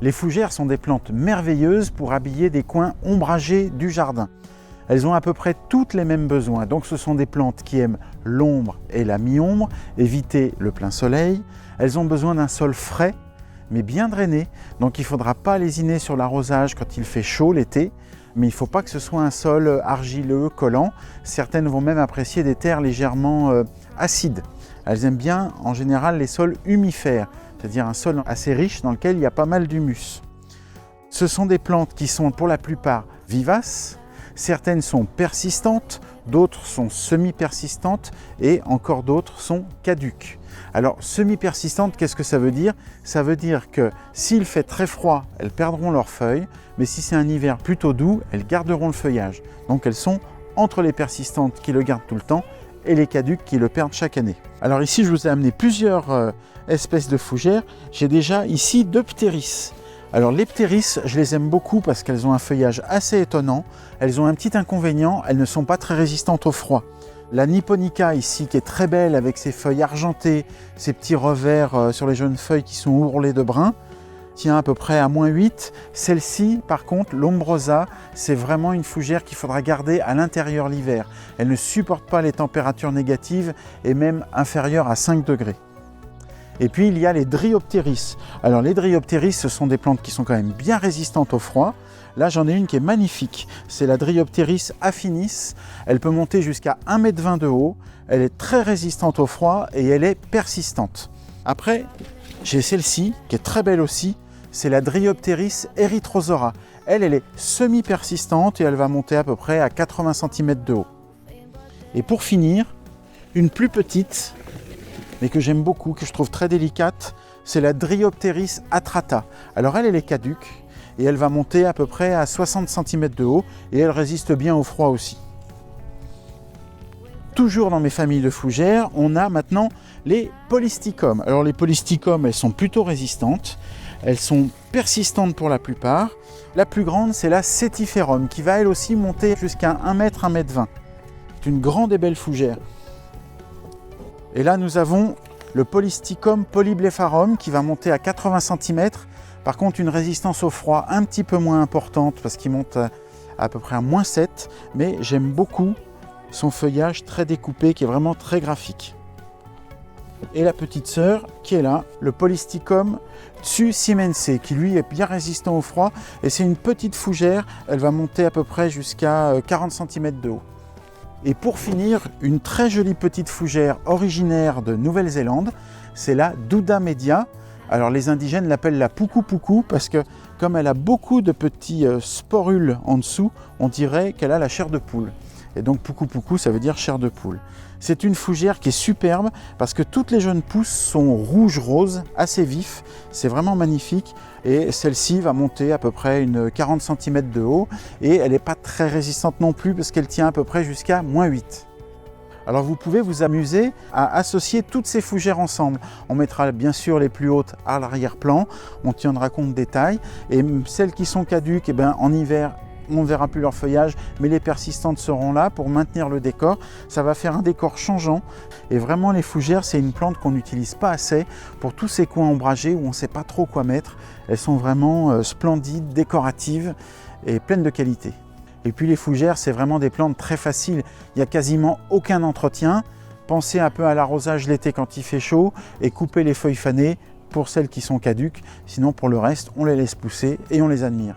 Les fougères sont des plantes merveilleuses pour habiller des coins ombragés du jardin. Elles ont à peu près toutes les mêmes besoins, donc ce sont des plantes qui aiment l'ombre et la mi-ombre, éviter le plein soleil. Elles ont besoin d'un sol frais, mais bien drainé, donc il ne faudra pas lésiner sur l'arrosage quand il fait chaud l'été, mais il ne faut pas que ce soit un sol argileux, collant. Certaines vont même apprécier des terres légèrement acides. Elles aiment bien en général les sols humifères, c'est-à-dire un sol assez riche dans lequel il y a pas mal d'humus. Ce sont des plantes qui sont pour la plupart vivaces. Certaines sont persistantes, d'autres sont semi-persistantes et encore d'autres sont caduques. Alors semi-persistantes, qu'est-ce que ça veut dire? Ça veut dire que s'il fait très froid, elles perdront leurs feuilles, mais si c'est un hiver plutôt doux, elles garderont le feuillage. Donc elles sont entre les persistantes qui le gardent tout le temps et les caduques qui le perdent chaque année. Alors ici, je vous ai amené plusieurs espèces de fougères. J'ai déjà ici 2 ptéris. Alors les ptéris, je les aime beaucoup parce qu'elles ont un feuillage assez étonnant. Elles ont un petit inconvénient, elles ne sont pas très résistantes au froid. La Nipponica ici, qui est très belle avec ses feuilles argentées, ses petits revers sur les jeunes feuilles qui sont ourlées de brun, tient à peu près à -8. Celle-ci, par contre, l'Ombrosa, c'est vraiment une fougère qu'il faudra garder à l'intérieur l'hiver. Elle ne supporte pas les températures négatives et même inférieures à 5 degrés. Et puis il y a les Dryopteris. Alors les Dryopteris, ce sont des plantes qui sont quand même bien résistantes au froid. Là j'en ai une qui est magnifique, c'est la Dryopteris affinis. Elle peut monter jusqu'à 1,20 m de haut, elle est très résistante au froid et elle est persistante. Après, j'ai celle-ci qui est très belle aussi, c'est la Dryopteris erythrosaura. Elle est semi-persistante et elle va monter à peu près à 80 cm de haut. Et pour finir, une plus petite, mais que j'aime beaucoup, que je trouve très délicate, c'est la Dryopteris atrata. Alors elle est caduque et elle va monter à peu près à 60 cm de haut et elle résiste bien au froid aussi. Toujours dans mes familles de fougères, on a maintenant les Polystichums. Alors les Polystichums, elles sont plutôt résistantes, elles sont persistantes pour la plupart. La plus grande, c'est la Setiferum, qui va elle aussi monter jusqu'à 1 m, 1 m 20. C'est une grande et belle fougère. Et là, nous avons le Polystichum polyblepharum qui va monter à 80 cm. Par contre, une résistance au froid un petit peu moins importante parce qu'il monte à peu près à -7. Mais j'aime beaucoup son feuillage très découpé qui est vraiment très graphique. Et la petite sœur qui est là, le Polystichum tsusimense, qui lui est bien résistant au froid. Et c'est une petite fougère, elle va monter à peu près jusqu'à 40 cm de haut. Et pour finir, une très jolie petite fougère originaire de Nouvelle-Zélande, c'est la Douda media. Alors les indigènes l'appellent la puku puku parce que comme elle a beaucoup de petits sporules en dessous, on dirait qu'elle a la chair de poule. Et donc puku puku, ça veut dire chair de poule. C'est une fougère qui est superbe parce que toutes les jeunes pousses sont rouge-rose, assez vifs. C'est vraiment magnifique. Et celle-ci va monter à peu près une 40 cm de haut. Et elle n'est pas très résistante non plus parce qu'elle tient à peu près jusqu'à -8. Alors vous pouvez vous amuser à associer toutes ces fougères ensemble. On mettra bien sûr les plus hautes à l'arrière-plan. On tiendra compte des tailles. Et celles qui sont caduques, en hiver, on ne verra plus leur feuillage, mais les persistantes seront là pour maintenir le décor. Ça va faire un décor changeant. Et vraiment, les fougères, c'est une plante qu'on n'utilise pas assez pour tous ces coins ombragés où on ne sait pas trop quoi mettre. Elles sont vraiment splendides, décoratives et pleines de qualité. Et puis les fougères, c'est vraiment des plantes très faciles. Il n'y a quasiment aucun entretien. Pensez un peu à l'arrosage l'été quand il fait chaud et coupez les feuilles fanées pour celles qui sont caduques. Sinon, pour le reste, on les laisse pousser et on les admire.